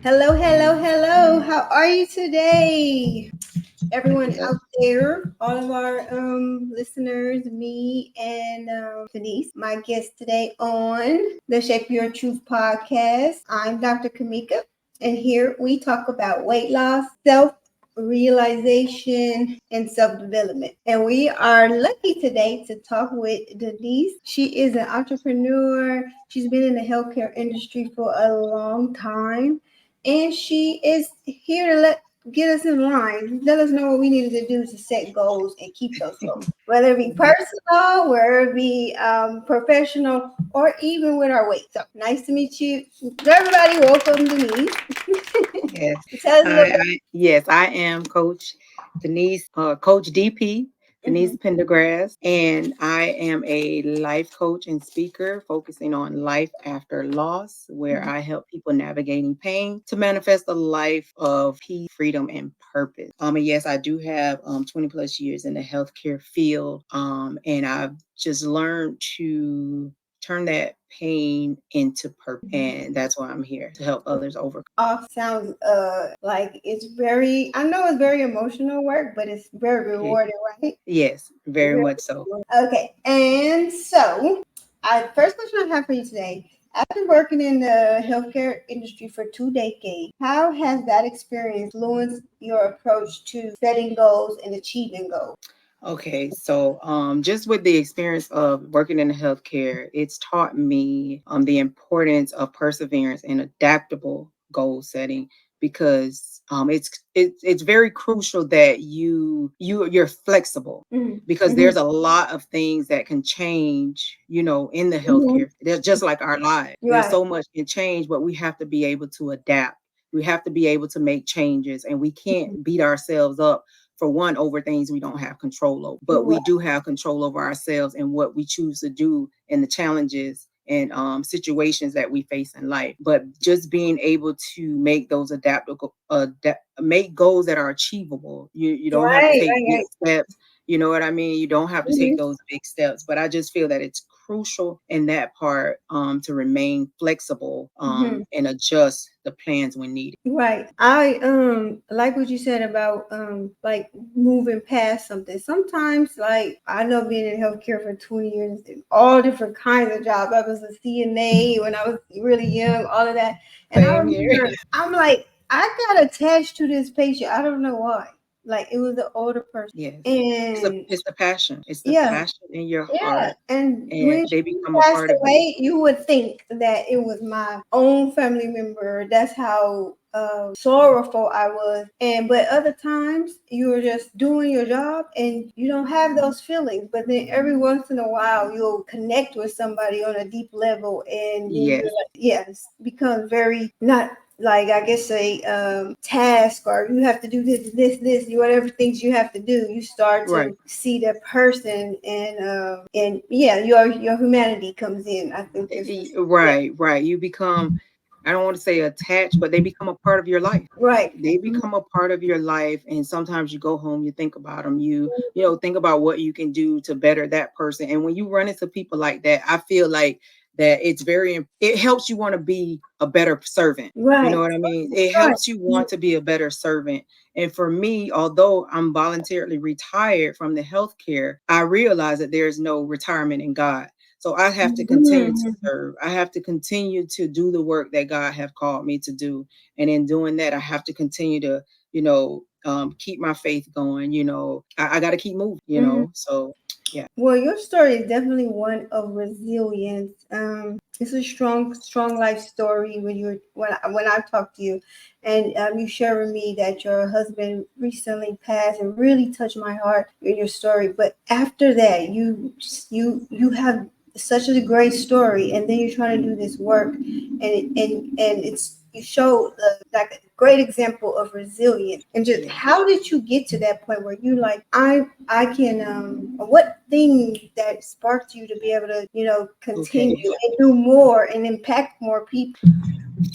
Hello, hello, hello. How are you today? Everyone Yeah. out there, all of our listeners, me and Denise, my guest today on the Shape Your Truth podcast. I'm Dr. Kamika, and here we talk about weight loss, self realization, and self development. And we are lucky today to talk with Denise. She is an entrepreneur. She's been in the healthcare industry for a long time, and she is here to get us in line, let us know what we needed to do to set goals and keep those goals, whether it be personal, whether it be professional, or even with our weight. So nice to meet you. Everybody, welcome Denise. Yes. Tell us a little Hi. Yes, I am Coach Denise, Coach DP, Denise bit. Pendergrass, and I am a life coach and speaker focusing on life after loss, where Mhm. I help people navigating pain to manifest a life of peace, freedom, and purpose. And yes, I do have 20 plus years in the healthcare field, and I've just learned to turn that pain into purpose, and that's why I'm here to help others overcome. Off sounds like it's very, I know it's very emotional work, but it's very It- rewarding, right? yes, very Very much so. rewarding. Okay, and so first question I have for you today. After working in the healthcare industry for 2 decades, how has that experience influenced your approach to setting goals and achieving goals? Okay, so just with the experience of working in the healthcare, it's taught me the importance of perseverance and adaptable goal setting, because it's very crucial that you're flexible, Mhm. because Mhm. there's a lot of things that can change, in the Mhm. healthcare. They're just like our lives. There's Right. so much can change, but we have to be able to adapt. We have to be able to make changes, and we can't beat ourselves up for one over things we don't have control over, but we Right. do have control over ourselves and what we choose to do and the challenges and situations that we face in life. But just being able to make those adaptable, make goals that are achievable. You don't have to Right. take big Right. steps. You know what I mean? You don't have to take Right. those big steps, but I just feel that it's crucial in that part, to remain flexible, Mhm. and adjust the plans when needed. Right. I like what you said about like moving past something. Sometimes like I know being in healthcare for 20 years, all different kinds of jobs. I was a CNA when I was really young, all of that. And I Same here. remember I'm like, I got attached to this patient. I don't know why. Like it was an older person. Yes. And It's the passion. It's the yeah, passion in your yeah. heart, And and when they she become a passed part of you. away, you would think that it was my own family member. That's how sorrowful I was. And but other times you were just doing your job and you don't have those feelings. But then every once in a while you'll connect with somebody on a deep level, and then you're Yes, like, yes, become very not like I guess a task, or you have to do this, whatever things you have to do. You start right. to see the person, and yeah, your humanity comes in. I think this is yeah, Right, right. You become, I don't want to say attached, but they become a part of your life. right. They become a part of your life, and sometimes you go home, you think about them, you think about what you can do to better that person. And when you run into people like that, I feel like that it helps you want to be a better servant. You know Right. what I mean? It Right. helps you want to be a better servant. And for me, although I'm voluntarily retired from the healthcare, I realize that there's no retirement in God. So I have to continue to Mhm. serve. I have to continue to do the work that God have called me to do. And in doing that, I have to continue to, keep my faith going. I got to keep moving, Mhm. So yeah. Well, your story is definitely one of resilience. It's a strong life story. When I talked to you, and you shared with me that your husband recently passed, and really touched my heart in your story. But after that, you have such a great story, and then you're trying to do this work, and it's you show like a great example of resilience. And just Yeah. how did you get to that point where you like I can what thing that sparked you to be able to continue Okay. and do more and impact more people?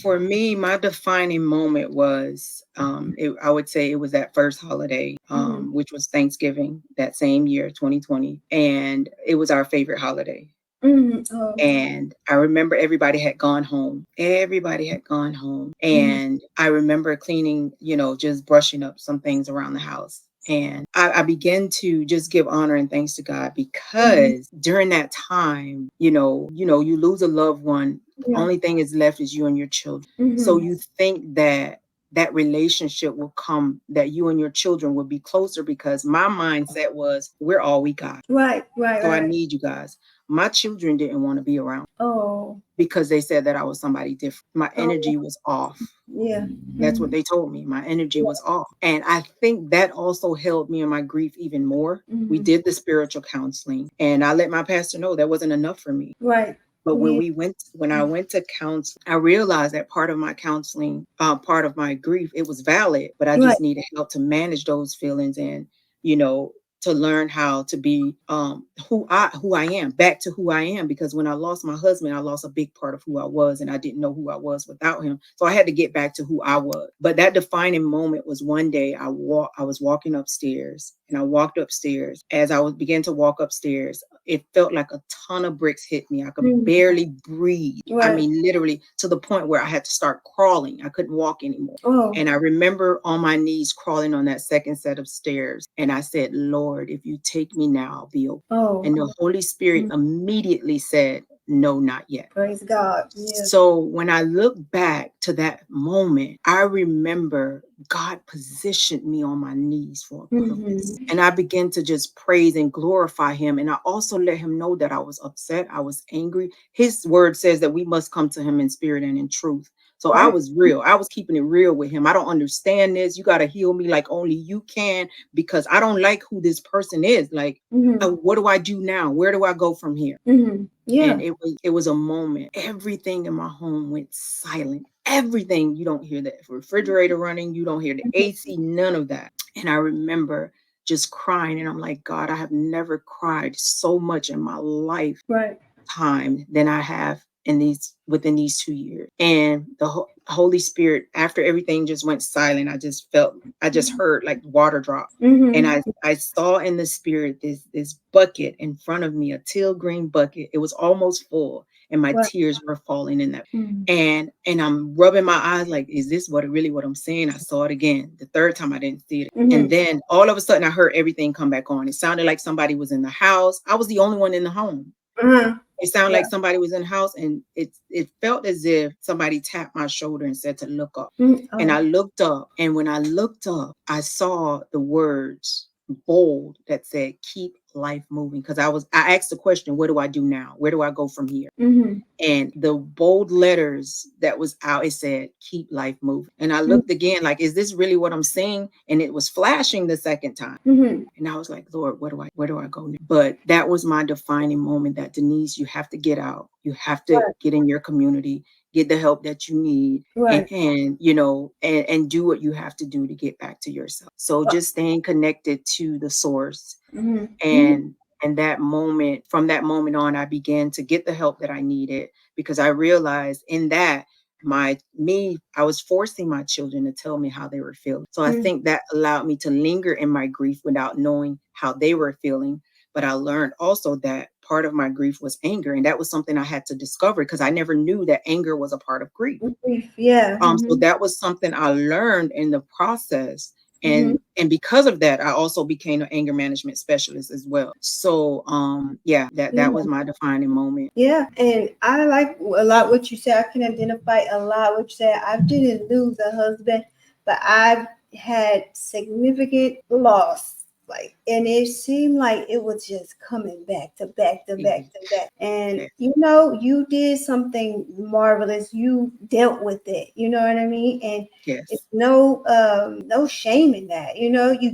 For me, my defining moment was, I would say it was that first holiday, Hmm. which was Thanksgiving that same year, 2020. And it was our favorite holiday. Oh. And I remember everybody had gone home. Everybody had gone home. And I remember cleaning, just brushing up some things around the house. And I began to just give honor and thanks to God because during that time, you lose a loved one. The Yeah. only thing is left is you and your children. So you think that relationship will come, that you and your children will be closer, because my mindset was, we're all we got. Right. So I need you guys. My children didn't want to be around Oh. because they said that I was somebody different. My energy was off. Yeah. That's what they told me. My energy was off. And I think that also held me in my grief even more. We did the spiritual counseling, and I let my pastor know that wasn't enough for me. Right. But when I went to counsel, I realized that part of my counseling, part of my grief, it was valid, but I just needed help to manage those feelings and, to learn how to be who I am, back to who I am. Because when I lost my husband, I lost a big part of who I was, and I didn't know who I was without him. So I had to get back to who I was. But that defining moment was one day I was walking upstairs, and I walked upstairs. As I began to walk upstairs, it felt like a ton of bricks hit me. I could barely breathe. I mean, literally to the point where I had to start crawling. I couldn't walk anymore. Oh. And I remember on my knees crawling on that second set of stairs. And I said, Lord, if you take me now, I'll be okay. Oh. And the Holy Spirit immediately said, no, not yet. Praise God. Yeah. So when I look back to that moment, I remember God positioned me on my knees for a purpose. And I began to just praise and glorify him. And I also let him know that I was upset. I was angry. His word says that we must come to him in spirit and in truth. So I was real. I was keeping it real with him. I don't understand this. You got to heal me like only you can, because I don't like who this person is. Like, what do I do now? Where do I go from here? Yeah. And it was a moment. Everything in my home went silent. Everything. You don't hear the refrigerator running. You don't hear the AC, none of that. And I remember just crying. And I'm like, God, I have never cried so much in my life time than I have within these 2 years. And the Holy Spirit, after everything just went silent, I just heard like water drop. And I saw in the spirit this bucket in front of me, a teal green bucket. It was almost full, and my tears were falling in that. And I'm rubbing my eyes like, is this what I'm seeing? I saw it again. The third time I didn't see it. And then all of a sudden I heard everything come back on. It sounded like somebody was in the house. I was the only one in the home. It sounded like somebody was in the house, and it felt as if somebody tapped my shoulder and said to look up. And I looked up, and when I looked up, I saw the words bold that said, keep life moving. Because I asked the question, what do I do now? Where do I go from here? And the bold letters that was out, it said, keep life moving. And I looked again, like, is this really what I'm seeing? And it was flashing the second time. And I was like, Lord, where do I go now? But that was my defining moment, that Denise, you have to get out. You have to get in your community, get the help that you need, and do what you have to do to get back to yourself. So just staying connected to the source. And from that moment on, I began to get the help that I needed, because I realized in that I was forcing my children to tell me how they were feeling. So I think that allowed me to linger in my grief without knowing how they were feeling. But I learned also that part of my grief was anger. And that was something I had to discover, because I never knew that anger was a part of grief. Yeah. So that was something I learned in the process. And because of that, I also became an anger management specialist as well. So that was my defining moment. Yeah, and I like a lot what you said. I can identify a lot what you said. I didn't lose a husband, but I've had significant loss. Like, and it seemed like it was just coming back to back to back to back. And you did something marvelous. You dealt with it. You know what I mean? And it's no shame in that. You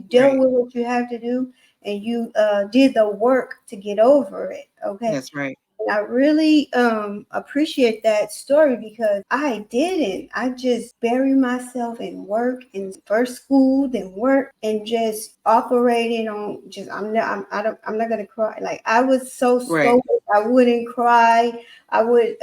dealt with what you have to do, and you did the work to get over it. Okay. That's right. And I really appreciate that story, because I didn't. I just buried myself in work, in first school, then work, and just operating on just I'm not gonna cry. Like, I was so stoic. I wouldn't cry. I would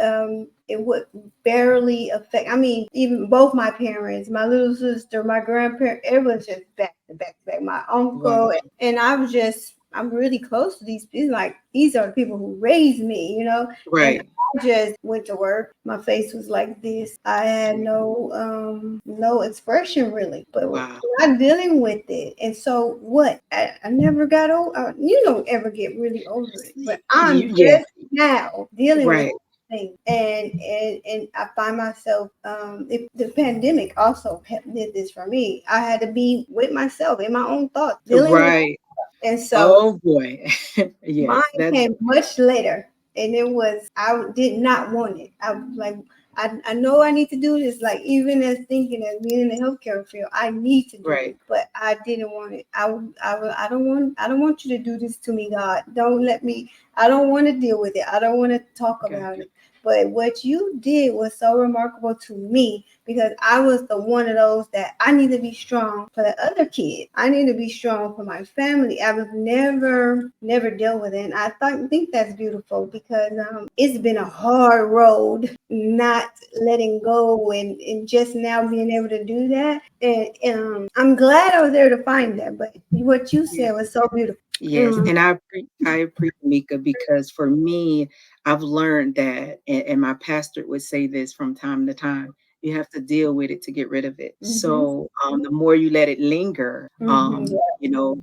it would barely affect. I mean, even both my parents, my little sister, my grandparents, it was just back to back to back. My uncle, and I was just I'm really close to these people. Like, these are the people who raised me, and Right. I just went to work. My face was like this. I had no expression really, but Wow. I'm dealing with it. And so what? I never got over. You don't ever get really over it, but I'm Yeah. just now dealing with Right. things. And I find myself, the pandemic also did this for me. I had to be with myself in my own thoughts, dealing with, Right. and so Oh boy. mine Yes. That's came much later, and it was, I did not want it. I was like, I know I need to do this. Like, even as thinking as being in the healthcare field, I need to do right. this, but I didn't want it. I don't want you to do this to me, God. Don't let me. I don't want to deal with it. I don't want to talk Got about you. it. But what you did was so remarkable to me, because I was the one of those that I need to be strong for the other kids. I need to be strong for my family. I was never dealt with it. And think that's beautiful, because it's been a hard road not letting go, and just now being able to do that. And I'm glad I was there to find that. But what you Yeah. said was so beautiful. Yes, Mm, and I appreciate Mika, because for me, I've learned that, and my pastor would say this from time to time: you have to deal with it to get rid of it. mm-hmm, So the more you let it linger, mm-hmm,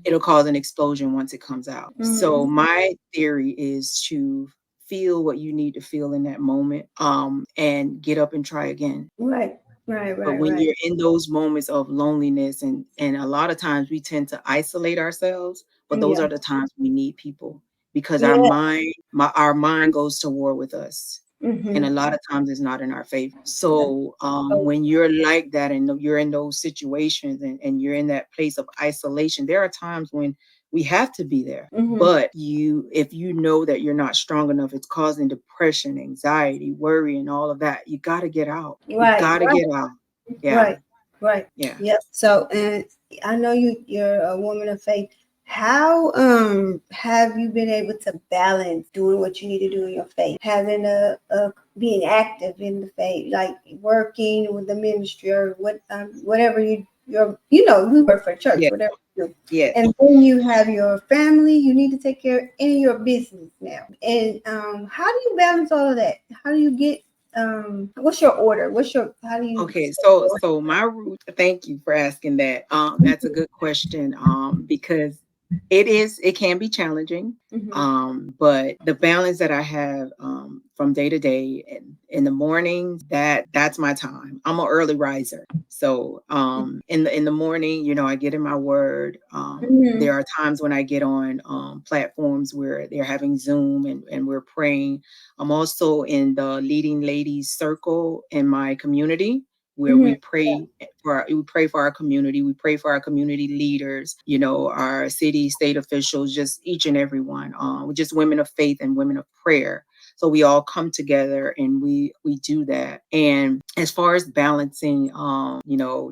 it'll cause an explosion once it comes out. So mm-hmm. my theory is to feel what you need to feel in that moment, and get up and try again. Right, right, But right, when right. you're in those moments of loneliness, and a lot of times we tend to isolate ourselves, but those Yeah, are the times we need people, because yeah. our mind goes to war with us. And a Mm-hmm. lot of times it's not in our favor. That's So so. when you're like that, and you're in those situations, and you're in that place of isolation, there are times when we have to be there. Mm-hmm. But if you know that you're not strong enough, it's causing depression, anxiety, worry, and all of that, you got to get out. You Right, got to right, get out. Yeah. right, right. Yeah. Yep. So, and I know you're a woman of faith. How have you been able to balance doing what you need to do in your faith, having a being active in the faith, like working with the ministry, or whatever you work for church, Yeah. whatever you do, Yes. and then you have your family you need to take care of, and your business now. And how do you balance all of that? How do you get, what's your order? How do you Okay, set so your my route, thank you for asking that. That's a good question. Because it can be challenging. order? But the balance that I have from day to day, in the mornings, that's my time. I'm an early riser. So in the morning, I get in my word. Mhm, There are times when I get on platforms where they're having Zoom, and we're praying. I'm also in the leading ladies circle in my community, where mhm, we pray for our community, we pray for our community leaders, our city, state officials, just each and every one. We're just women of faith and women of prayer. So we all come together, and we do that. And as far as balancing,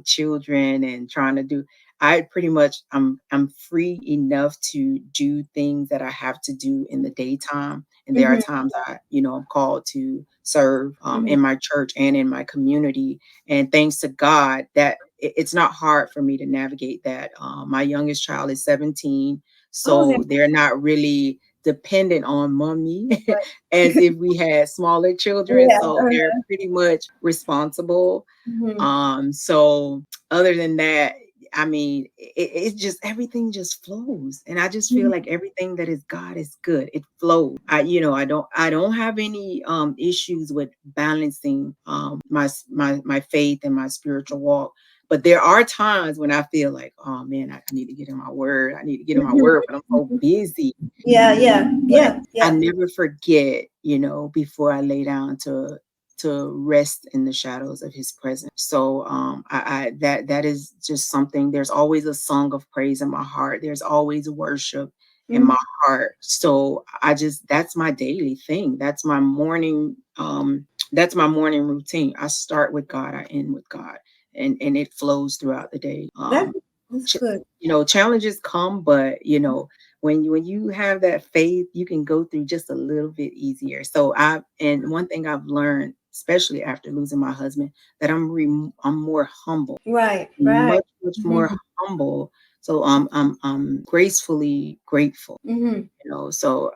children, and trying to do, I pretty much, I'm free enough to do things that I have to do in the daytime. And there are mhm, times I'm called to serve mhm. in my church and in my community. And thanks to God, that it's not hard for me to navigate that. My youngest child is 17, Oh, so they're not really dependent on mommy as if we had smaller children. yeah. So they're pretty much responsible. Mhm, So other than that, I mean, it's just, everything just flows, and I just feel mhm, like everything that is God is good. It flows. I don't have any issues with balancing my faith and my spiritual walk. But there are times when I feel like, oh man, I need to get in my word. I need to get in my mhm, word, but I'm so mhm. busy. Yeah, yeah, But yeah, I yeah. never forget, before I lay down, to rest in the shadows of his presence. So that is just something. There's always a song of praise in my heart. There's always worship in Mhm, my heart. So that's my daily thing. That's my morning routine. I start with God, I end with God. And it flows throughout the day. that that's good. Challenges come, but when you have that faith, you can go through just a little bit easier. And one thing I've learned, especially after losing my husband, that I'm more humble, Right, right. much, much more Mhm, humble. So I'm gracefully grateful. So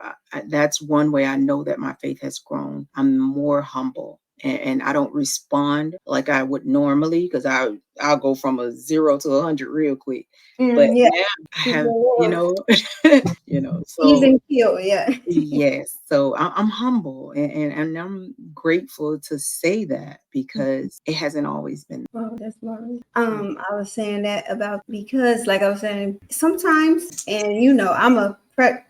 that's one way I know that my faith has grown. I'm more humble. And I don't respond like I would normally, because I'll go from a 0 to 100 real quick. But Yeah. now I have, so Even kill, yeah. yes. So I'm humble, and I'm grateful to say that, because it hasn't always been. Oh, that's marvelous. I was saying that about because, like I was saying, sometimes, and I'm a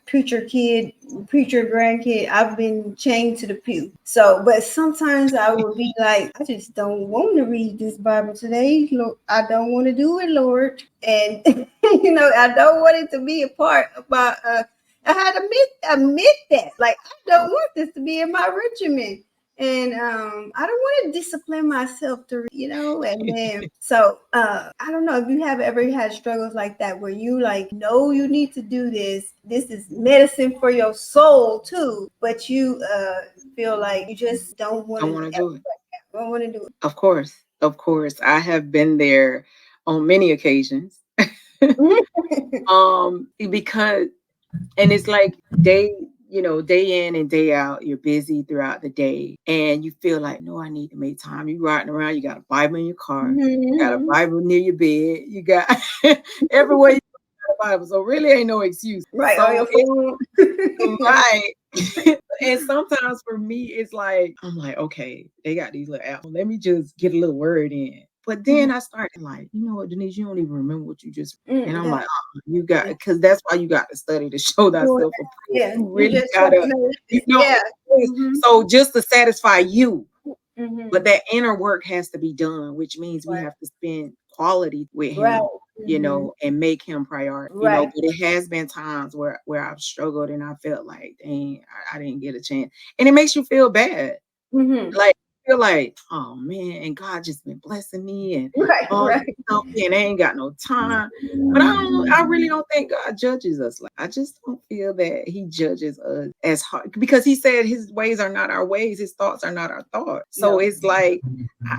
preacher kid, preacher grandkid. I've been chained to the pew. So, but sometimes I would be like, I just don't want to read this Bible today. Lord, I don't want to do it, Lord, and I don't want it to be a part of my. I had to admit that, like, I don't want this to be in my regimen. And I don't want to discipline myself to, and then so I don't know if you have ever had struggles like that where you like know you need to do this. This is medicine for your soul too, but you feel like you just don't want Don't to want to do it. don't want to do Of course, I have been there on many occasions. it. Because, and it's like day in and day out, you're busy throughout the day, and you feel like, no, I need to make time. You riding around, you got a Bible in your car, you got a Bible near your bed, you got everywhere you got a Bible. So really ain't no excuse. Right, on So your phone. right. And sometimes for me, it's like, I'm like, okay, they got these little apps. Let me just get a little word in. But then I started like, you know what, Denise, you don't even remember what you just. And I'm like, you got, because that's why you got to study to show thyself approved. Yeah, You you really just gotta, yeah. so just to satisfy you. But Mm-hmm. that inner work has to be done, which means we Right, have to spend quality with right, him, and make him priority, right. but it has been times where I've struggled and I felt like, dang, I didn't get a chance. And it makes you feel bad. Mm-hmm. Like, feel like, oh man, and God just been blessing me and Right, all this right. stuff, and I ain't got no time. But I really don't think God judges us. Like, I just don't feel that He judges us as hard, because He said His ways are not our ways, His thoughts are not our thoughts. So No. it's like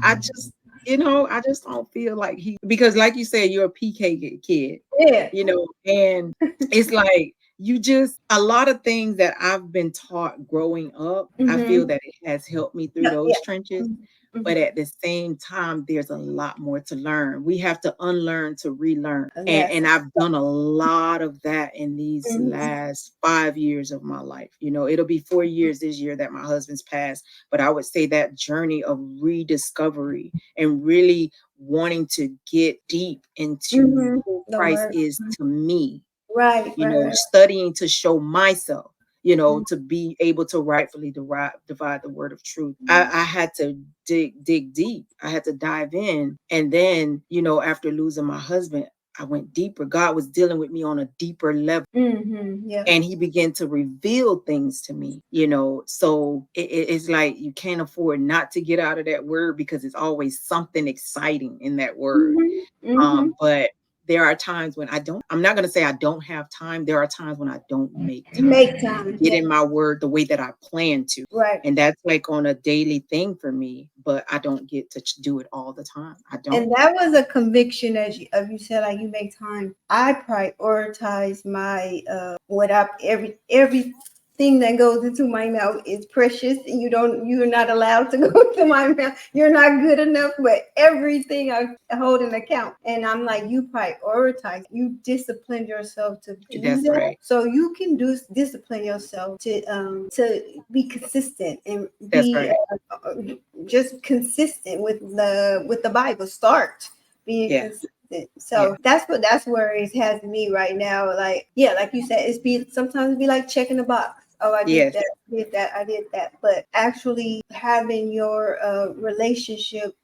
I just, I just don't feel like He, because like you said, you're a PK kid, Yeah. and it's like, you just, a lot of things that I've been taught growing up, I feel Mm-hmm. that it has helped me through Yeah, yeah. those trenches. Mm-hmm. But at the same time, there's a lot more to learn. We have to unlearn to relearn. Yes. And I've done a lot of that in these Mm-hmm. last 5 years of my life. It'll be 4 years this year that my husband's passed. But I would say that journey of rediscovery and really wanting to get deep into Mm-hmm. who The Christ word. is to me, Right, right, studying to show myself, right. to be able to rightfully divide the word of truth. I had to dig deep. I had to dive in. And then, after losing my husband, I went deeper. God was dealing with me on a deeper level. Mm-hmm. Yeah. And He began to reveal things to me, So it's like you can't afford not to get out of that word, because it's always something exciting in that word. Mm-hmm. Mm-hmm. But there are times when I'm not going to say I don't have time. There are times when I don't make time Make to time. get Yeah. in my word the way that I plan to. Right. And that's like on a daily thing for me, but I don't get to do it all the time. I don't. And that was a conviction, as you said, like you make time. I prioritize my what I everything that goes into my mouth is precious, and you're not allowed to go to my mouth. You're not good enough, but everything I hold an account. And I'm like, you prioritize, you discipline yourself to do That's that, right. so you can discipline yourself to be consistent and That's be right. just consistent with the Bible. Start being Yeah. consistent. Yeah. So that's where it has me right now. Like, yeah, like you said, sometimes be like checking the box. Oh, I did Yes. that, I did that. But actually having your relationship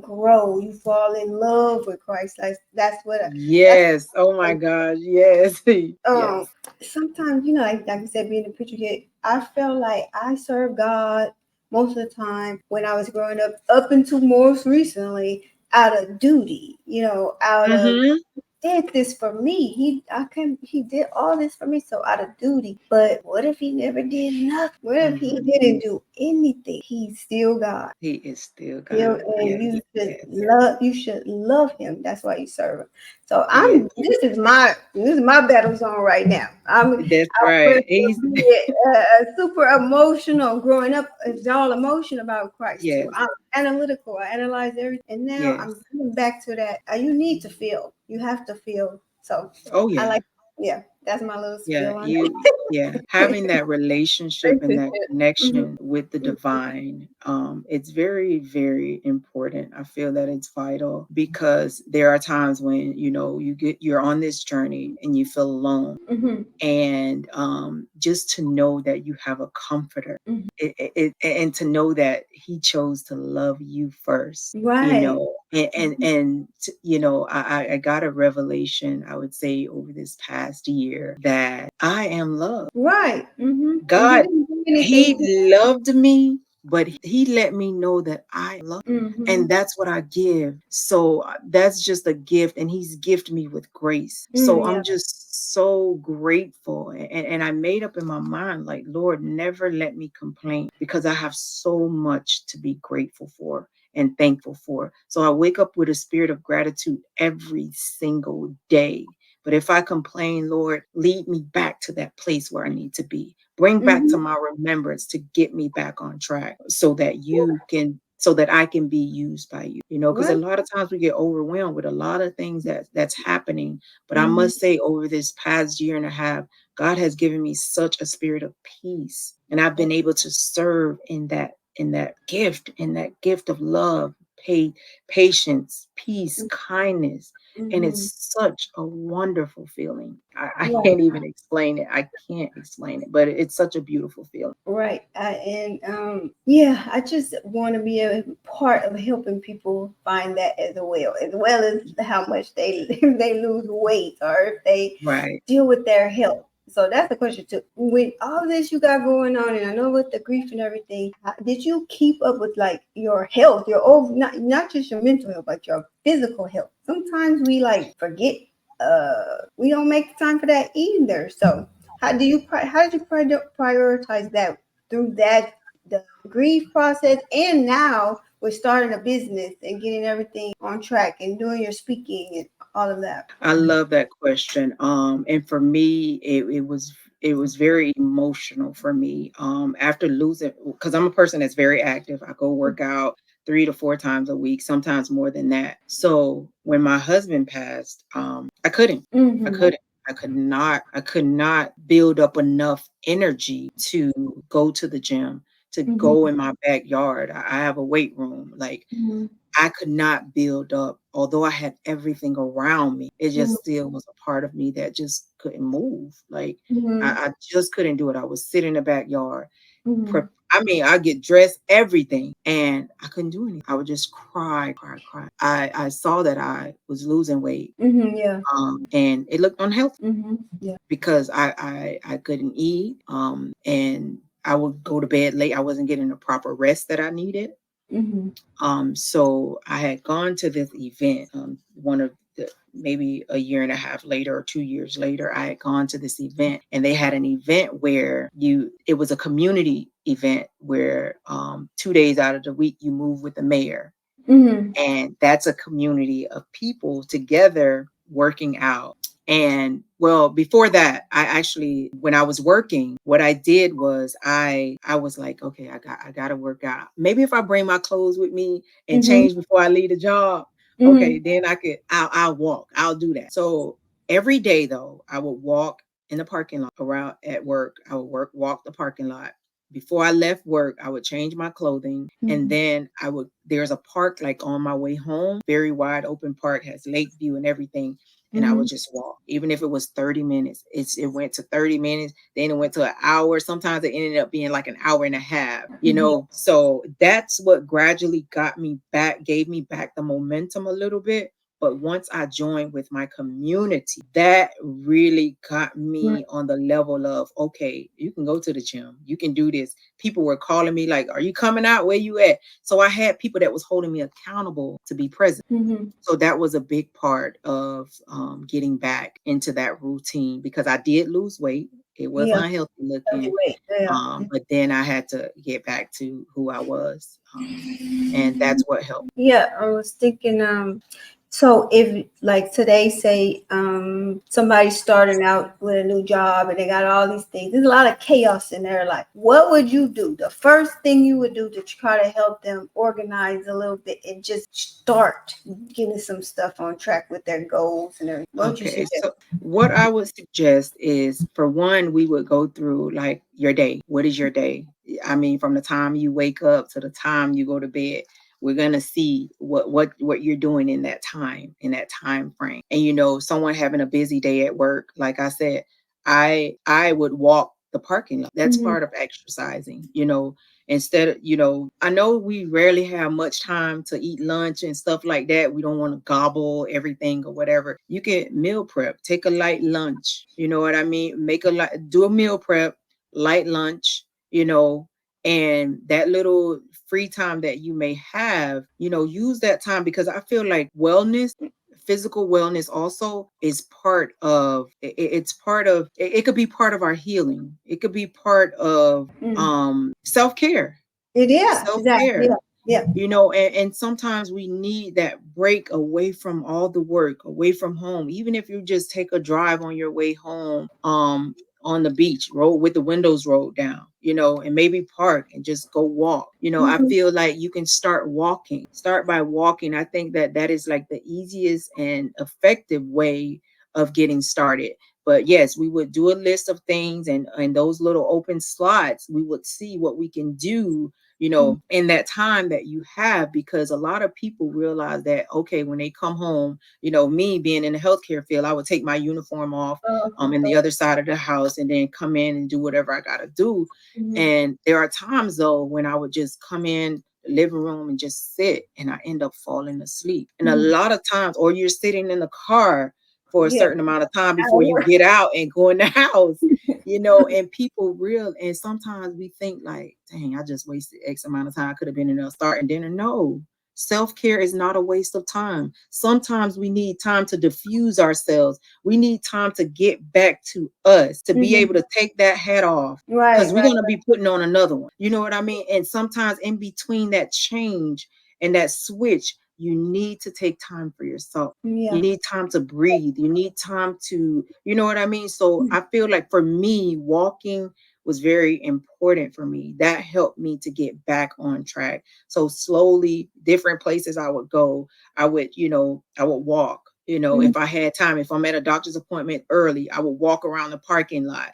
grow, you fall in love with Christ. That's what that's Yes. Oh my gosh. Yes. um Yes. sometimes, like you said, being a preacher kid, I felt like I served God most of the time when I was growing up until most recently, out of duty, out of Mm-hmm. did this for me. He did all this for me, so out of duty. But what if he never did nothing? What if he didn't do anything? He's still God. He is still Still, God. and Yes, yes, you should love him. That's why you serve him. So yes. this is my battle zone right now. That's I right. went He's through super emotional growing up. It's all emotion about Christ too. yes, I'm analytical. I analyze everything, and now I'm yes. getting back to that. You need to feel. You have to feel. So Oh I yeah. like. Yeah, that's my little Yeah, spiel on yeah, having that relationship and that relationship. Mhm, connection with the divine, it's very, very important. I feel that it's vital because there are times when, you're on this journey and you feel alone. mhm, And just to know that you have a comforter, mhm. and to know that he chose to love you first, Right. I got a revelation, I would say, over this past year, that I am loved. Right. And he God, didn't do anything he to. loved me, but he let me know that I love. And Mhm. that's what I give. So that's just a gift. And he's gifted me with grace. So Yeah. I'm just so grateful. And I made up in my mind, like, Lord, never let me complain because I have so much to be grateful for and thankful for. So I wake up with a spirit of gratitude every single day. But if I complain, Lord, lead me back to that place where I need to be. Bring back to Mhm. my remembrance to get me back on track so that I can be used by you. Because a Right. lot of times we get overwhelmed with a lot of things that's happening. But I Mhm. must say, over this past year and a half, God has given me such a spirit of peace. And I've been able to serve in that gift of love, patience, peace, kindness. And Mhm. it's such a wonderful feeling. I Right. can't even explain it. I can't explain it, but it's such a beautiful feeling. Right. And yeah, I just want to be a part of helping people find that as well as how much they if they lose weight or if they Right. deal with their health. So that's the question too. With all this you got going on, and I know with the grief and everything, did you keep up with like your health, your not just your mental health, but your physical health? Sometimes we like forget. We don't make time for that either. So how did you prioritize that through that the grief process, and now we're starting a business and getting everything on track and doing your speaking and all of that? I love that question. And for me, it was very emotional for me. After losing, because I'm a person that's very active. I go work out 3 to 4 times a week, sometimes more than that. So when my husband passed, I couldn't. I Mm-hmm. couldn't. I could not build up enough energy to go to the gym, to go Mm-hmm. in my backyard. I have a weight room. Like, Mm-hmm. I could not build up, although I had everything around me. It just still was a part of me that just couldn't move. Like, I, Mm-hmm. I just couldn't do it. I would sit in the backyard. Mm-hmm. I get dressed, everything, and I couldn't do anything. I would just cry, cry, cry. I saw that I was losing weight, Mm-hmm. Yeah. and it looked unhealthy Mm-hmm. Yeah. because I couldn't eat, and I would go to bed late. I wasn't getting the proper rest that I needed. Mm-hmm. So I had gone to this event, one of the maybe a year and a half later or 2 years later, I had gone to this event, and they had an event where it was a community event where 2 days out of the week you move with the mayor. Mm-hmm. And that's a community of people together working out. And well, before that, I actually, when I was working, what I did was I was like, okay, I got to work out. Maybe if I bring my clothes with me and Mm-hmm. change before I leave the job, okay, Mm-hmm. then I'll walk. I'll do that. So every day though, I would walk in the parking lot around at work. I would walk the parking lot. Before I left work, I would change my clothing, and Mm-hmm. then there's a park like on my way home, very wide open park, has lake view and everything. And I Mm-hmm. would just walk, even if it was 30 minutes. It went to 30 minutes, then it went to an hour. Sometimes it ended up being like an hour and a half, Mm-hmm. So that's what gradually gave me back the momentum a little bit. But once I joined with my community, that really got Mm-hmm. me on the level of, okay, you can go to the gym, you can do this. People were calling me like, are you coming out? Where you at? So I had people that was holding me accountable to be present. Mm-hmm. So that was a big part of getting back into that routine, because I did lose weight. It was Yeah. unhealthy looking, Wait. Yeah. but then I had to get back to who I was, and that's what helped. Yeah, I was thinking, so if like today, say, somebody's starting out with a new job and they got all these things, there's a lot of chaos in their life. What would you do? The first thing you would do to try to help them organize a little bit and just start getting some stuff on track with their goals and everything. What would you Okay, suggest? so what I would suggest is, for one, we would go through like your day. What is your day? I mean, from the time you wake up to the time you go to bed, we're gonna see what you're doing in that time frame. And someone having a busy day at work, like I said, I would walk the parking lot. That's Mm-hmm. part of exercising. Instead of, I know we rarely have much time to eat lunch and stuff like that. We don't want to gobble everything or whatever. You can meal prep, take a light lunch. You know what I mean? Do a meal prep, light lunch, and that little free time that you may have, use that time, because I feel like physical wellness also is part of it's part of it could be part of our healing. It could be part of Mm. self-care. It is exactly. Self-care. Yeah. Yeah. And sometimes we need that break away from all the work, away from home. Even if you just take a drive on your way home, on the beach, roll with the windows rolled down, and maybe park and just go walk. I Mm-hmm. feel like you can start by walking. I think that that is like the easiest and effective way of getting started. But yes, we would do a list of things, and those little open slots, we would see what we can do, in that time that you have, because a lot of people realize that, okay, when they come home, me being in the healthcare field, I would take my uniform off, in the other side of the house, and then come in and do whatever I got to do. Mm-hmm. And there are times though when I would just come in the living room and just sit, and I end up falling asleep. And a Mm-hmm. lot of times, or you're sitting in the car for a Yeah. certain amount of time before you get out and go in the house, and and sometimes we think like, dang, I just wasted X amount of time. I could have been in there starting dinner. No, self-care is not a waste of time. Sometimes we need time to diffuse ourselves. We need time to get back to us, to be Mm-hmm. able to take that hat off, Right. because we're Right. going to be putting on another one. You know what I mean? And sometimes in between that change and that switch, you need to take time for yourself. You Yeah. need time to breathe. You need time to, you know what I mean? So I feel like for me, walking was very important for me. That helped me to get back on track. So slowly, different places I would go, I would walk. Mm-hmm. If I had time, if I'm at a doctor's appointment early, I would walk around the parking lot,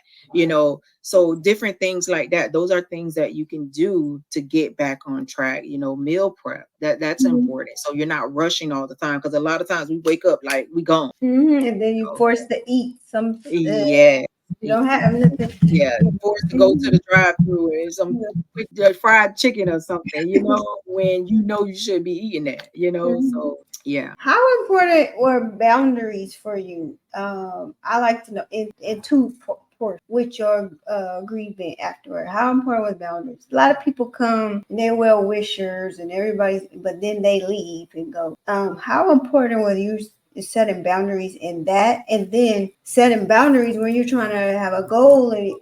so different things like that. Those are things that you can do to get back on track. Meal prep, that's Mm-hmm. important. So you're not rushing all the time, because a lot of times we wake up like we gone. Mm-hmm. And then you So, forced to eat some. yeah. You don't have nothing. Yeah, forced to go to Mhm. the drive-through and some Yeah. quick fried chicken or something, when you should be eating that, Mhm. so yeah. How important were boundaries for you? I like to know in two portions with your grieving afterward. How important was boundaries? A lot of people come and they're well wishers and everybody, but then they leave and go. How important was you setting boundaries in that, and then setting boundaries when you're trying to have a goal and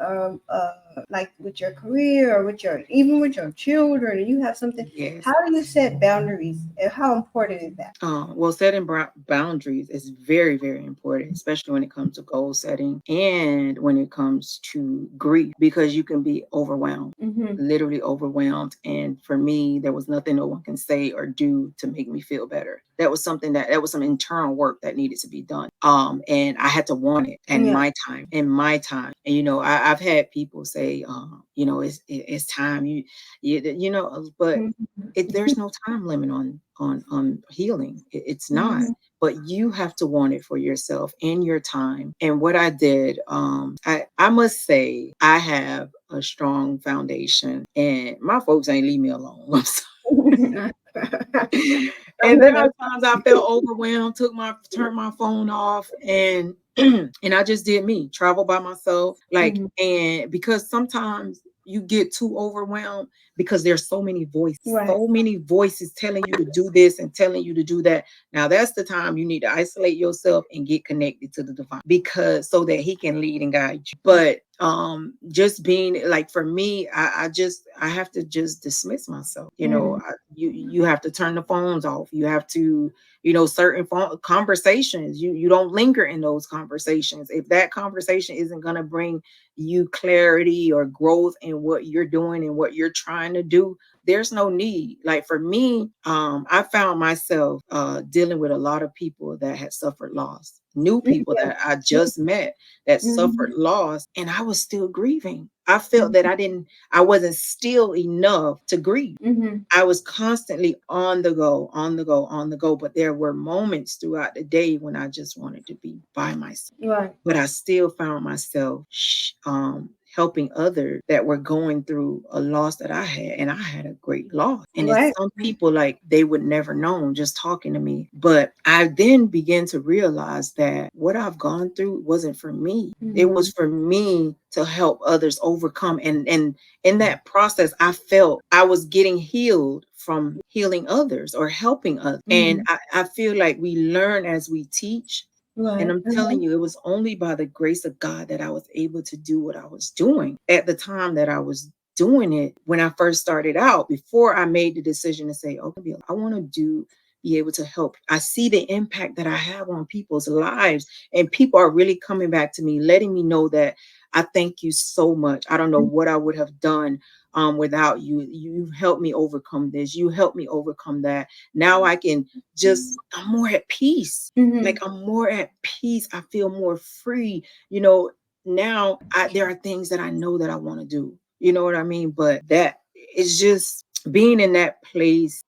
like with your career or with your even with your children, and you have something. Yes. How do you set boundaries? And how important is that? Well, setting boundaries is very, very important, especially when it comes to goal setting and when it comes to grief, because you can be overwhelmed, Mm-hmm. literally overwhelmed. And for me, there was nothing no one can say or do to make me feel better. That was some internal work that needed to be done. And I had to want it Yeah. in my time. And I've had people say, it's time but there's no time limit on healing. It's not. Mm-hmm. But you have to want it for yourself in your time. And what I did, I must say, I have a strong foundation, and my folks ain't leave me alone. I'm sorry. And there are times I felt overwhelmed, turned my phone off, and and I just did me, travel by myself. Like, and because sometimes you get too overwhelmed because there's Right. so many voices telling you to do this and telling you to do that. Now that's the time you need to isolate yourself and get connected to the divine, because so that he can lead and guide you. But just being like, for me, I have to just dismiss myself. You have to turn the phones off. You have to, certain conversations, you don't linger in those conversations. If that conversation isn't going to bring you clarity or growth in what you're doing and what you're trying to do, there's no need. Like for me, I found myself dealing with a lot of people that had suffered loss, new people Yeah. that I just met that suffered loss, and I was still grieving. I felt that I wasn't still enough to grieve. I was constantly on the go, on the go, on the go. But there were moments throughout the day when I just wanted to be by myself. Right. But I still found myself helping others that were going through a loss that I had, and I had a great loss. And it's Right. some people, like, they would never know just talking to me. But I then began to realize that what I've gone through wasn't for me. It was for me to help others overcome. And in that process, I felt I was getting healed from healing others or helping others. And I feel like we learn as we teach. And Right. I'm telling you, it was only by the grace of God that I was able to do what I was doing at the time that I was doing it. When I first started out, before I made the decision to say, okay, I want to be able to help. I see the impact that I have on people's lives, and people are really coming back to me, letting me know that I thank you so much. I don't know what I would have done without you. You helped me overcome this. You helped me overcome that. Now I can I'm more at peace. Like, I'm more at peace. I feel more free. Now there are things that I know that I want to do. You know what I mean? But that is just being in that place,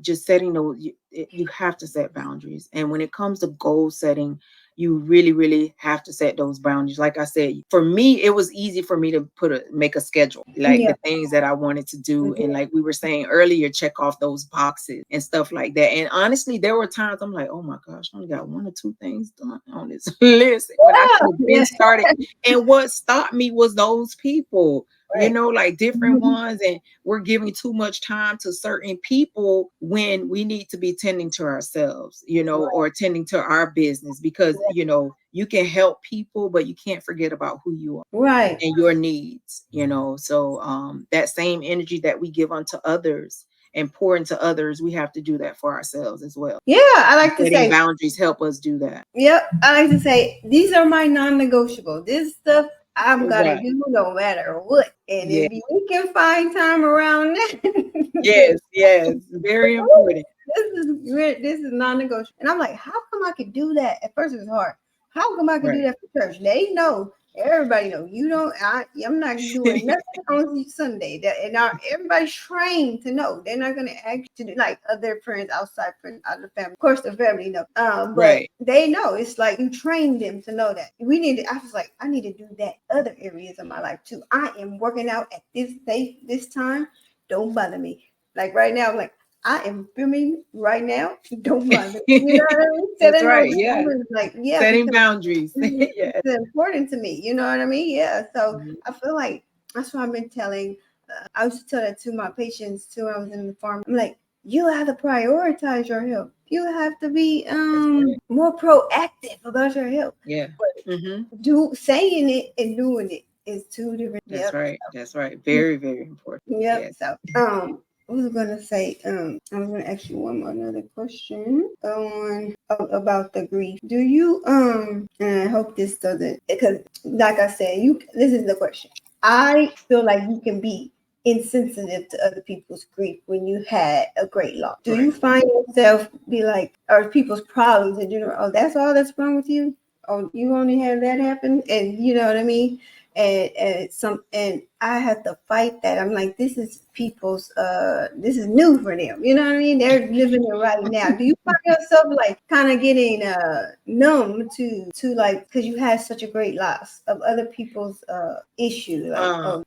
just setting those, you have to set boundaries. And when it comes to goal setting, you really, really have to set those boundaries. Like I said, for me, it was easy for me to make a schedule, like Yeah. the things that I wanted to do. And like we were saying earlier, check off those boxes and stuff like that. And honestly, there were times I'm like, oh my gosh, I only got one or two things done on this list when I could have been started. And what stopped me was those people, Right. like different ones. And we're giving too much time to certain people when we need to be tending to ourselves, or tending to our business, because, you can help people, but you can't forget about who you are Right. and your needs, So that same energy that we give unto others and pour into others, we have to do that for ourselves as well. Yeah, I like to Setting say, boundaries help us do that. yep, I like to say, these are my non-negotiable. This stuff I'm gonna Right. do no matter what. And Yeah. if you can find time around that, Yes. Very important. this is non-negotiable. And I'm like, how come I could do that? At first it was hard. How come I could do Right. that for church? They know. Everybody know. You don't. I'm not doing nothing on Sunday. Everybody's trained to know. They're not gonna ask you to do like other friends, outside friends, out of the family. Of course, the family know. But Right. they know. It's like you train them to know that. I was like, I need to do that other areas of my life too. I am working out at this day, this time. Don't bother me. Like right now, I'm like, I am filming right now. Don't bother. You know what I mean? That's Setting right. those Yeah. boundaries, like, yeah, Setting because boundaries. it's Yeah. important to me. You know what I mean? Yeah. So Mhm. I feel like that's what I've been telling. I used to tell that to my patients too when I was in the farm. I'm like, you have to prioritize your health. You have to be That's right. more proactive about your health. Yeah. But Hmm. saying it and doing it is two different. That's Yep. right. That's right. Very, very important. Yep. Yes. So I was gonna say I was gonna ask you one more another question on about the grief. Do you and I hope this doesn't, because like I said, this is the question. I feel like you can be insensitive to other people's grief when you had a great loss. Do you Right. find yourself be like, or people's problems and oh, that's all that's wrong with you? Oh, you only had that happen, and you know what I mean? And I have to fight that. I'm like, this is people's this is new for them. You know what I mean? They're living it right now. Do you find yourself like kind of getting numb to like, because you had such a great loss of other people's issue, like, Um,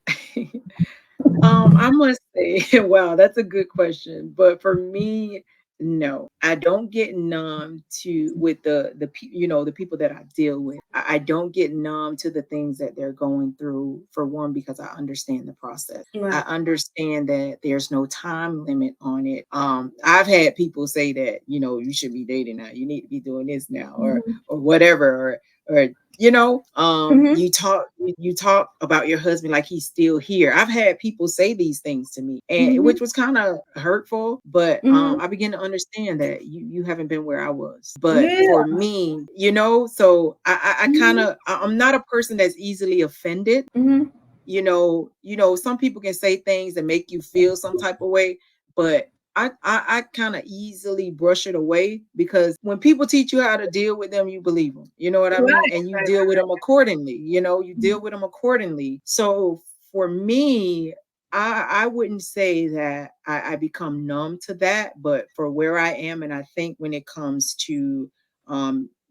oh, I must say, wow, that's a good question. But for me, No, I don't get numb to with the people that I deal with. I don't get numb to the things that they're going through, for one, because I understand the process. I Right. understand that there's no time limit on it. I've had people say that, you should be dating now. You need to be doing this now, Mhm. or whatever, or Mhm. you talk about your husband like he's still here. I've had people say these things to me, and Mhm. which was kind of hurtful, but Mhm. I began to understand that you haven't been where I was. But Yeah. for me, so I kind Mhm. of, I'm not a person that's easily offended. Mhm. Some people can say things that make you feel some type of way, but I kind of easily brush it away, because when people teach you how to deal with them, you believe them. You know what I mean? Right. And you Right. deal with Right. them accordingly. You Mhm. deal with them accordingly. So for me, I wouldn't say that I become numb to that, but for where I am, and I think when it comes to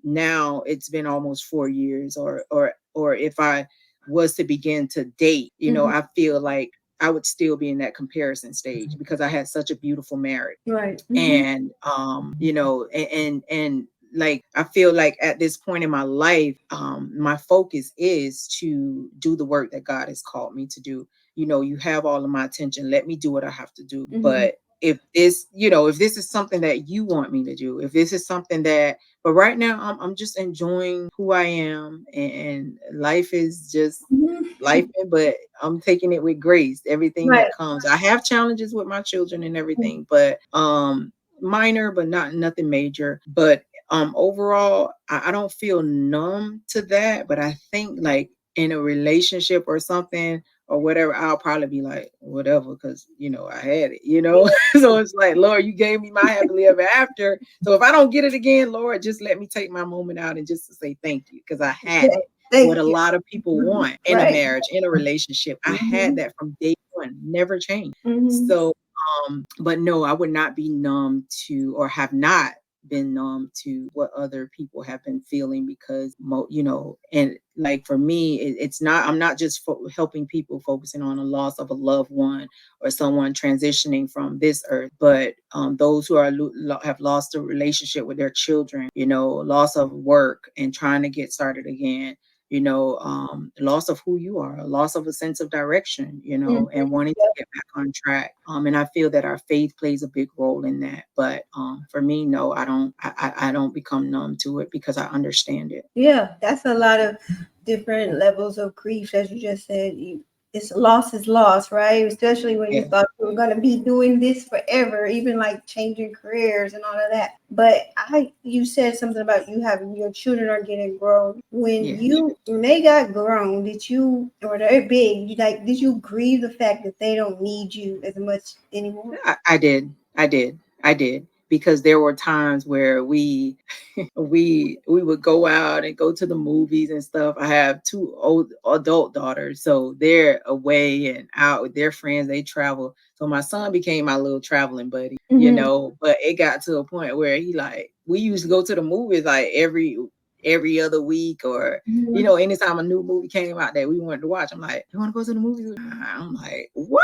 now, it's been almost 4 years, or if I was to begin to date, Mhm. I feel like I would still be in that comparison stage, because I had such a beautiful marriage. Right. Mhm. And and like, I feel like at this point in my life, my focus is to do the work that God has called me to do. You have all of my attention, let me do what I have to do. Mhm. But if this is something that you want me to do, if this is something that but right now, I'm just enjoying who I am, and life is just life, Mhm. but I'm taking it with grace, everything Right. that comes. I have challenges with my children and Mhm. everything, but minor, but not nothing major. But overall, I don't feel numb to that. But I think, like, in a relationship or something or whatever, I'll probably be like, whatever, because I had it. So it's like, Lord, you gave me my happily ever after. So if I don't get it again, Lord, just let me take my moment out and just to say thank you, because I had Yeah. it. What Thank a you. lot of people Mhm. want in a Right. marriage, in a relationship, I had Mhm. that from day one, never changed. Mhm. So, but no, I would not be numb to, or have not been numb to, what other people have been feeling, because and like, for me, it's not, I'm not just helping people, focusing on a loss of a loved one or someone transitioning from this earth, but those who have lost a relationship with their children, loss of work and trying to get started again, loss of who you are, a loss of a sense of direction, Mhm. and wanting to get back on track. And I feel that our faith plays a big role in that. But for me, no, I don't. I don't become numb to it, because I understand it. Yeah, that's a lot of different levels of grief, as you just said. It's loss is loss, right? Especially when you Yeah, thought you were going to be doing this forever, even like changing careers and all of that. But you said something about you having your children are getting grown. yeah. When they got grown, or they're big, did you grieve the fact that they don't need you as much anymore? I did. I did. I did. Because there were times where we would go out and go to the movies and stuff. I have two old adult daughters, so they're away and out with their friends. They travel. So my son became my little traveling buddy. Hmm. But it got to a point where we used to go to the movies like every other week, or Hmm. anytime a new movie came out that we wanted to watch. I'm like, you want to go to the movies? I'm like, what?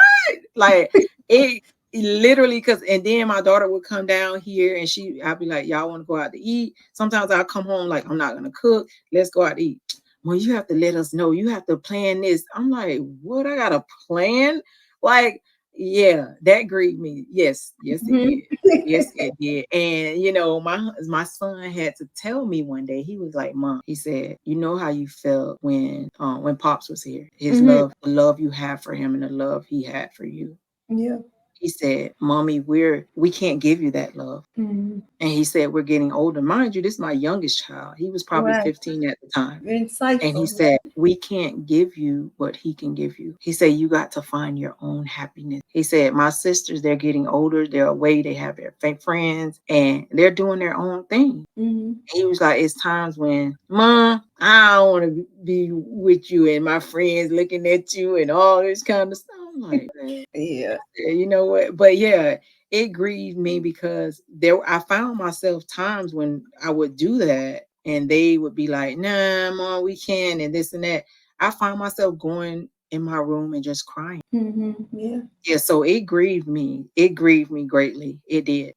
Like, it literally, because and then my daughter would come down here, and I'd be like, y'all want to go out to eat? Sometimes I'll come home like, I'm not gonna cook, let's go out to eat. Well, you have to let us know, you have to plan this. I'm like, what? I got a plan? Like, yeah, that grieved me. Yes it Hmm. did. Yes it did. And my son had to tell me one day. He was like, Mom, he said, you know how you felt when Pops was here, his Hmm. love, the love you have for him, and the love he had for you. Yeah. He said, Mommy, we can't give you that love. Hmm. And he said, we're getting older. Mind you, this is my youngest child. He was probably Right. 15 at the time. And he Insightful. said, we can't give you what he can give you. He said, you got to find your own happiness. He said, my sisters, they're getting older. They're away. They have their friends, and they're doing their own thing. Hmm. He was like, it's times when, Mom, I don't want to be with you and my friends looking at you and all this kind of stuff. I'm like, Yeah. you know what? But yeah, it grieved me, because I found myself times when I would do that, and they would be like, nah, Mom, we can't, and this and that. I found myself going in my room and just crying. Yeah. Yeah, so it grieved me. It grieved me greatly. It did.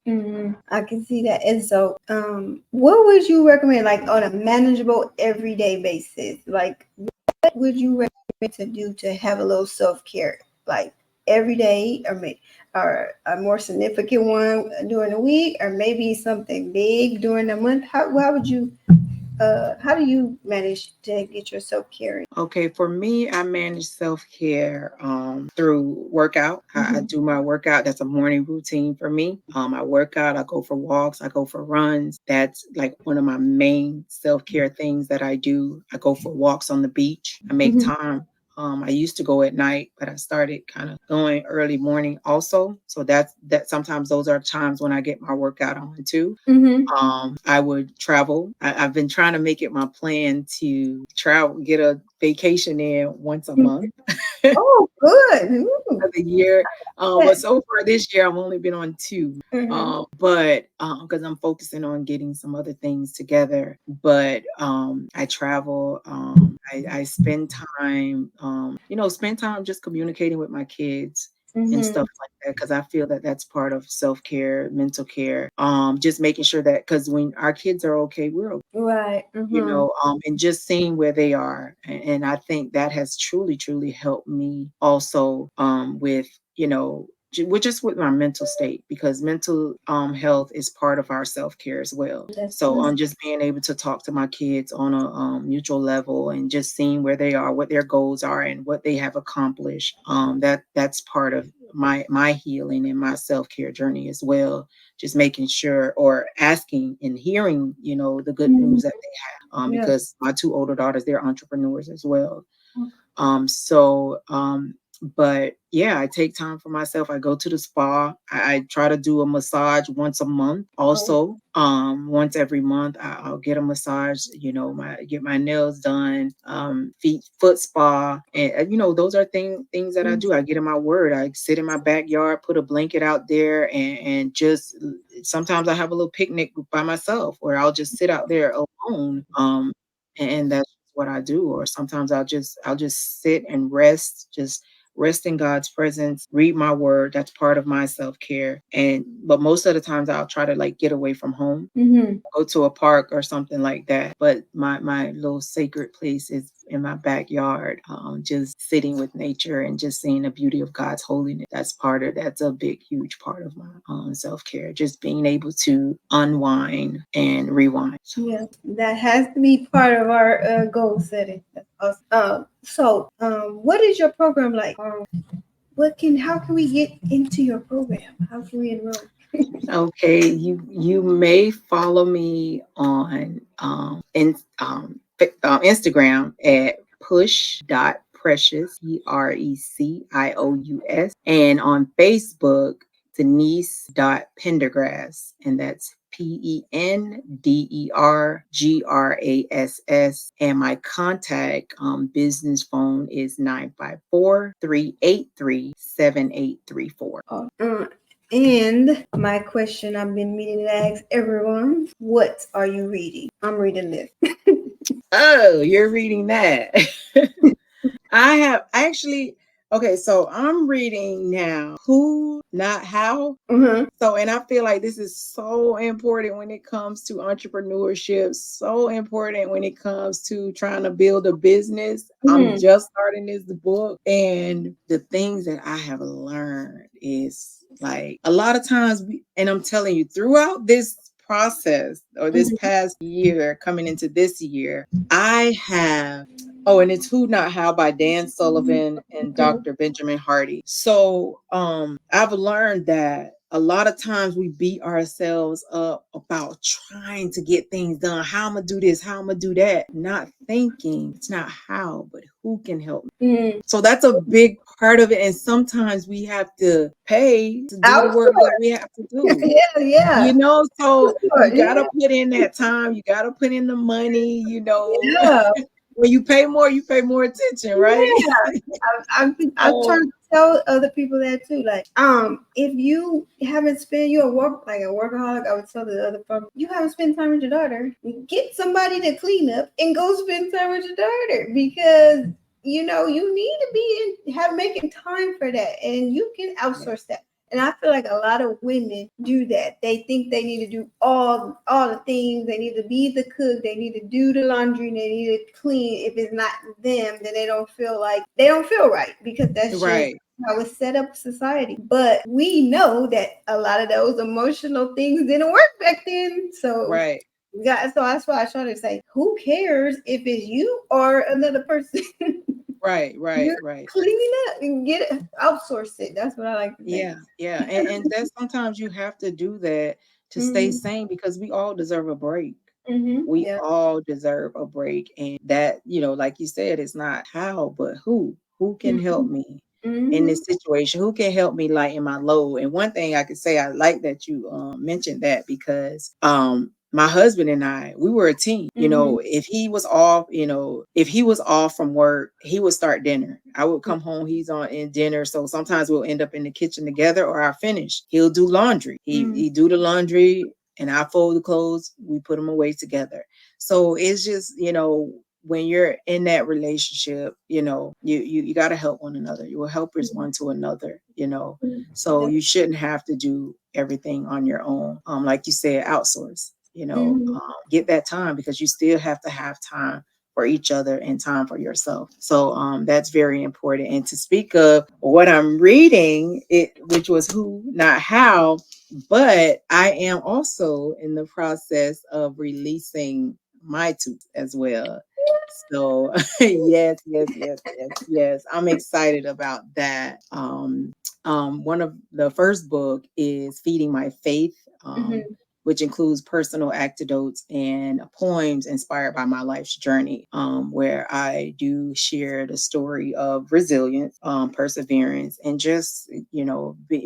I can see that. And so, what would you recommend, like on a manageable everyday basis? Like, what would you recommend to do to have a little self care, like every day, or a more significant one during the week, or maybe something big during the month? How would you? How do you manage to get your self care? Okay, for me, I manage self-care through workout. I do my workout. That's a morning routine for me. I work out, I go for walks, I go for runs. That's like one of my main self-care things that I do. I go for walks on the beach. I make time. I used to go at night, but I started kind of going early morning also. So that sometimes those are times when I get my workout on too. I would travel. I've been trying to make it my plan to travel, get a vacation in once a month Oh, good. Ooh. of the year. But so far this year, I've only been on two. But because I'm focusing on getting some other things together. But I travel. I spend time, spend time just communicating with my kids and stuff like that, because I feel that that's part of self-care, mental care. Just making sure that, because when our kids are okay, we're okay, Right. and just seeing where they are. And I think that has truly, truly helped me also, with, just with my mental state, because mental health is part of our self-care as well. So on just being able to talk to my kids on a mutual level, and just seeing where they are, what their goals are, and what they have accomplished, that's part of my healing and my self-care journey as well. Just making sure, or asking and hearing, the good news that they have, Yeah. because my two older daughters, they're entrepreneurs as well. So, but yeah, I take time for myself. I go to the spa. I try to do a massage once a month. Also, once every month, I'll get a massage. Get my nails done. Foot spa, and those are things that I do. I get in my word. I sit in my backyard, put a blanket out there, and just sometimes I have a little picnic by myself, where I'll just sit out there alone. And that's what I do. Or sometimes I'll just sit and rest in God's presence, read my word. That's part of my self-care. But most of the times I'll try to like get away from home, go to a park or something like that. But my little sacred place is in my backyard, just sitting with nature and just seeing the beauty of God's holiness. That's a big, huge part of my self-care. Just being able to unwind and rewind. Yeah, that has to be part of our goal setting. That's awesome. What is your program like? How can we get into your program? How can we enroll? Okay, you may follow me on Instagram at push.precious, Precious, and on Facebook, Denise.Pendergrass, and that's Pendergrass. And my contact business phone is 954-383-7834. And my question I've been meaning to ask everyone: what are you reading? I'm reading this. Oh, you're reading that. I have actually, okay, so I'm reading now Who, Not How. So, and I feel like this is so important when it comes to entrepreneurship, so important when it comes to trying to build a business. I'm just starting this book, and the things that I have learned is like a lot of times, and I'm telling you, throughout this process, or this past year coming into this year, I have. Oh, and it's Who Not How by Dan Sullivan and Dr. Benjamin Hardy. So I've learned that a lot of times we beat ourselves up about trying to get things done. How I'm gonna do this, how I'm gonna do that, not thinking it's not how, but who can help me. So that's a big part of it. And sometimes we have to pay to do the work that we have to do. Yeah. So you Yeah. gotta put in that time, you gotta put in the money, Yeah. when you pay more attention, right? I'm trying to tell other people that too. Like, if you haven't spent, you're like a workaholic. I would tell the other people, you haven't spent time with your daughter. Get somebody to clean up and go spend time with your daughter, because you need to be making time for that, and you can Yeah. outsource that. And I feel like a lot of women do that. They think they need to do all the things. They need to be the cook. They need to do the laundry. They need to clean. If it's not them, then they don't feel right, because that's just Right. how it's set up society. But we know that a lot of those emotional things didn't work back then. So Right. yeah, so that's why I try to say, who cares if it's you or another person? Right. Right. You're Right. cleaning up and get it, outsource it. That's what I like to think. Yeah, yeah. And that sometimes you have to do that to stay Mm-hmm. sane because we all deserve a break. Mm-hmm. We Yeah. all deserve a break. And that, like you said, it's not how, but who. Who can help Mm-hmm. me in Mm-hmm. this situation? Who can help me lighten my load? And one thing I could say, I like that you mentioned that because my husband and I, we were a team. Mm-hmm. If he was off from work, he would start dinner. I would come home, he's on in dinner. So sometimes we'll end up in the kitchen together, or I finish. He'll do laundry. He do the laundry, and I fold the clothes. We put them away together. So it's just, when you're in that relationship, you got to help one another. You will helpers one to another. So Mm-hmm. you shouldn't have to do everything on your own. Like you said, outsource, Mm-hmm. get that time, because you still have to have time for each other and time for yourself. So that's very important. And to speak of what I'm reading, which was Who, Not How, but I am also in the process of releasing my tooth as well. So yes, yes, yes, yes, yes. I'm excited about that. One of the first book is Feeding My Faith, Mm-hmm. which includes personal anecdotes and poems inspired by my life's journey, where I do share the story of resilience, perseverance, and just,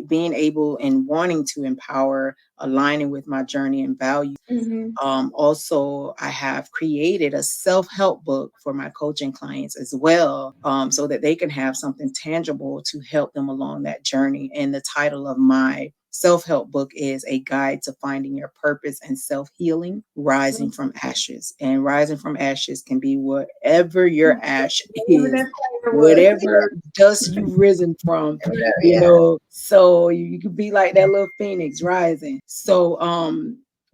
being able and wanting to empower, aligning with my journey and values. Mm-hmm. Also, I have created a self help book for my coaching clients as well, so that they can have something tangible to help them along that journey. And the title of my self help book is A Guide to Finding Your Purpose and Self Healing, Rising from Ashes. And rising from ashes can be whatever your ash Whatever is, that flavor was. whatever dust you've risen from, Whatever, yeah. so you could be like that little phoenix rising. So,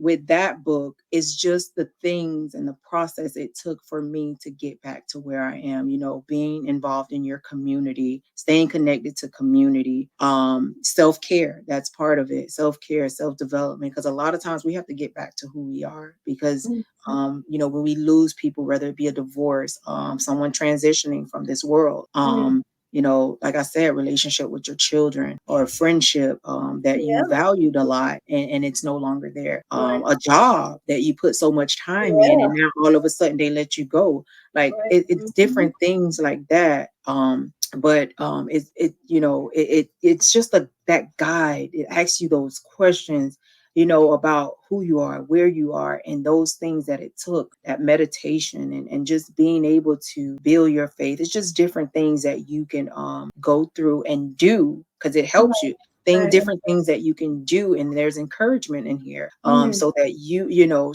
with that book, it's just the things and the process it took for me to get back to where I am, being involved in your community, staying connected to community, self-care, that's part of it, self-care, self-development, because a lot of times we have to get back to who we are, because Mm-hmm. when we lose people, whether it be a divorce, someone transitioning from this world, like I said, relationship with your children, or friendship that you Yeah. valued a lot, and it's no longer there. Right. A job that you put so much time in, Yeah. and now all of a sudden they let you go. Like Right. it's Mm-hmm. different things like that. But it's just that guide. It asks you those questions, about who you are, where you are, and those things that it took, that meditation, and just being able to build your faith. It's just different things that you can go through and do, because it helps you. Right. Different things that you can do, and there's encouragement in here, Mm-hmm. so that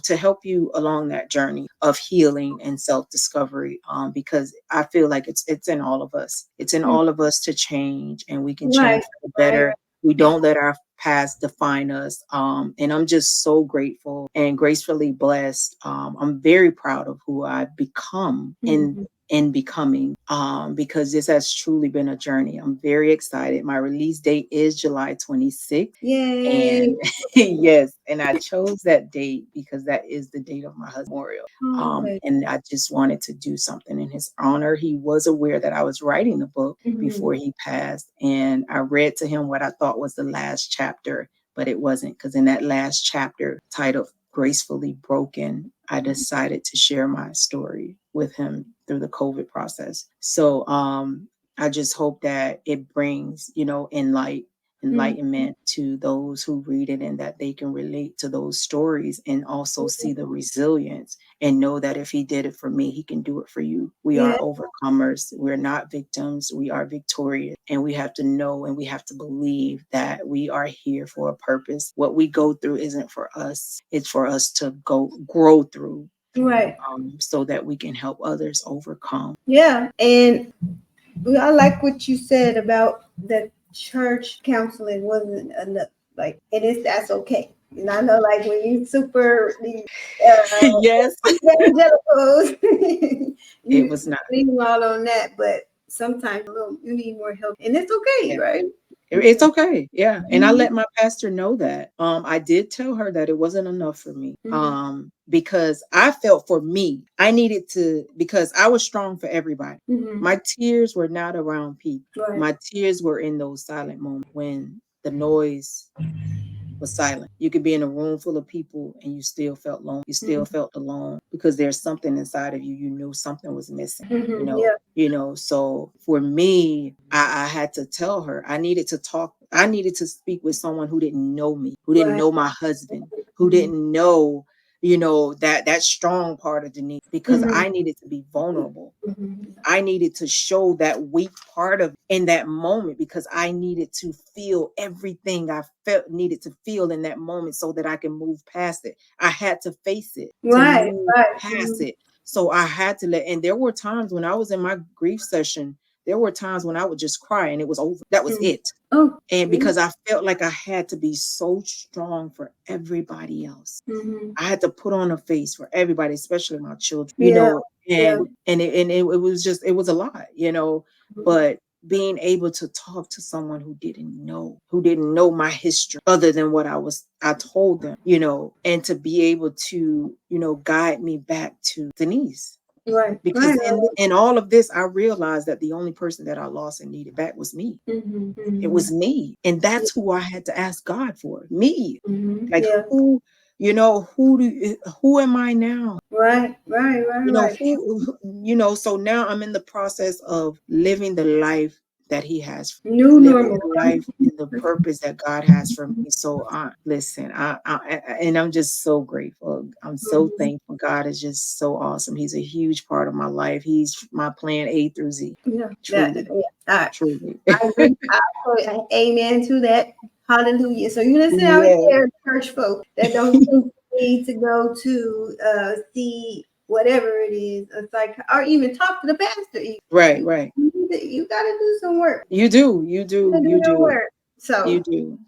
to help you along that journey of healing and self-discovery, because I feel like it's in all of us. It's in all of us to change, and we can Right. change for the Right. better. We don't let our past define us. And I'm just so grateful and gracefully blessed. I'm very proud of who I've become Mm-hmm. in becoming, because this has truly been a journey. I'm very excited. My release date is July 26th. Yay. And yes, and I chose that date because that is the date of my husband's memorial. Oh, good. And I just wanted to do something in his honor. He was aware that I was writing the book Mm-hmm. before he passed, and I read to him what I thought was the last chapter, but it wasn't, because in that last chapter, titled Gracefully Broken, I decided to share my story with him through the COVID process. So I just hope that it brings, Mm-hmm. enlightenment to those who read it, and that they can relate to those stories, and also see the resilience, and know that if he did it for me, he can do it for you. We Yeah. are overcomers. We're not victims. We are victorious. And we have to know, and we have to believe that we are here for a purpose. What we go through isn't for us. It's for us to grow through. Right. so that we can help others overcome. Yeah. And I like what you said about the church counseling wasn't enough. Like, that's okay. And I know, like, when you super Yes, evangelicals, it you was not. leave them out on that, but sometimes you need more help, and it's okay, Yeah. right? It's okay. Yeah. And I Mhm. let my pastor know that. I did tell her that it wasn't enough for me. Because I felt for me, I needed to, because I was strong for everybody. Mhm. My tears were not around people. Right. My tears were in those silent moments when the noise was silent. You could be in a room full of people and you still felt alone. You still felt alone because there's something inside of you. You knew something was missing. Yeah. So for me, I had to tell her I needed to talk. I needed to speak with someone who didn't know me, who didn't Right. know my husband, who didn't know, that strong part of Denise, because I needed to be vulnerable. I needed to show that weak part of in that moment, because I needed to feel everything I felt needed to feel in that moment so that I can move past it. I had to face it to Right. move Right. past it. So I had to and there were times when I was in my grief session, there were times when I would just cry and it was over. That was it. Oh. And because I felt like I had to be so strong for everybody else. I had to put on a face for everybody, especially my children, Yeah. and it was a lot, but being able to talk to someone who didn't know my history other than what I told them, and to be able to, guide me back to Denise. Right. Because in all of this, I realized that the only person that I lost and needed back was me. It was me. And that's who I had to ask God for. Me. Like, Yeah. who am I now? Right. So now I'm in the process of living the life that he has, New living normal. the life and the purpose that God has for me. So listen, and I'm just so grateful. I'm so thankful. God is just so awesome. He's a huge part of my life. He's my plan A through Z. Yeah. Truly. All right. Truly. I agree. Amen to that. Hallelujah. So you listen out Yeah. there, church folk, that don't think you need to go to see whatever it is, it's like, or even talk to the pastor. Right. You got to do some work. You do. You do your work. So You do.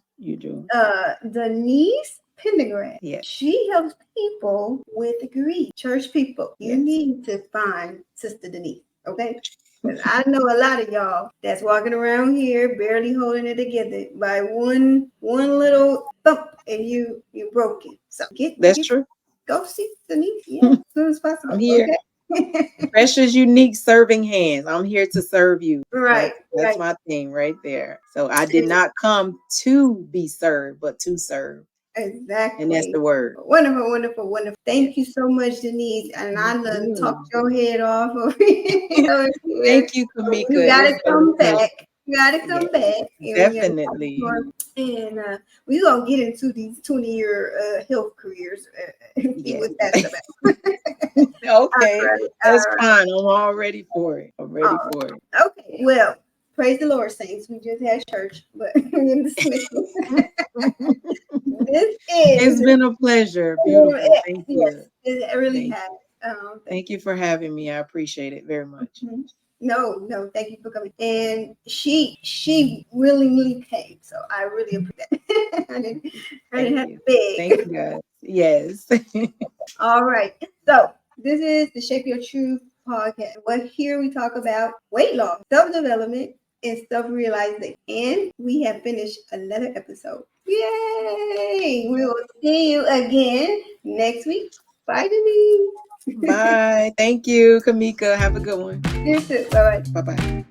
Denise Pendergrass, Yeah. she helps people with grief. Church people, you Yes. need to find Sister Denise. Okay. Because I know a lot of y'all that's walking around here barely holding it together by one little thump and you're broken. So That's true. go see Denise, as soon as possible. I'm here. Okay. Precious, unique serving hands. I'm here to serve you. Right. That's my thing right there. So I did not come to be served, but to serve. Exactly. And that's the word. Wonderful. Thank you so much, Denise. And I done talked your head off over here. Thank you, Kamika. You gotta It's been a come pleasure. back. You gotta come back. Definitely. And we're gonna get into these 20-year health careers and see what that's about. Okay. That's All right. fine. I'm all ready for it. I'm ready for it. Okay. Well, praise the Lord, saints. We just had church, but we're in dismissal. It's been a pleasure. Beautiful. Thank you. It really has. Thank you for having me. I appreciate it very much. No, thank you for coming. And she willingly came, so I really appreciate that. I didn't have to beg. Thank you, guys. Yes. All right. So this is the Shape Your Truth podcast. What here we talk about weight loss, self-development, and self-realization. And we have finished another episode. Yay! We will see you again next week. Bye, Denise. Bye. Thank you, Kamika. Have a good one. You too. Bye-bye. Bye-bye.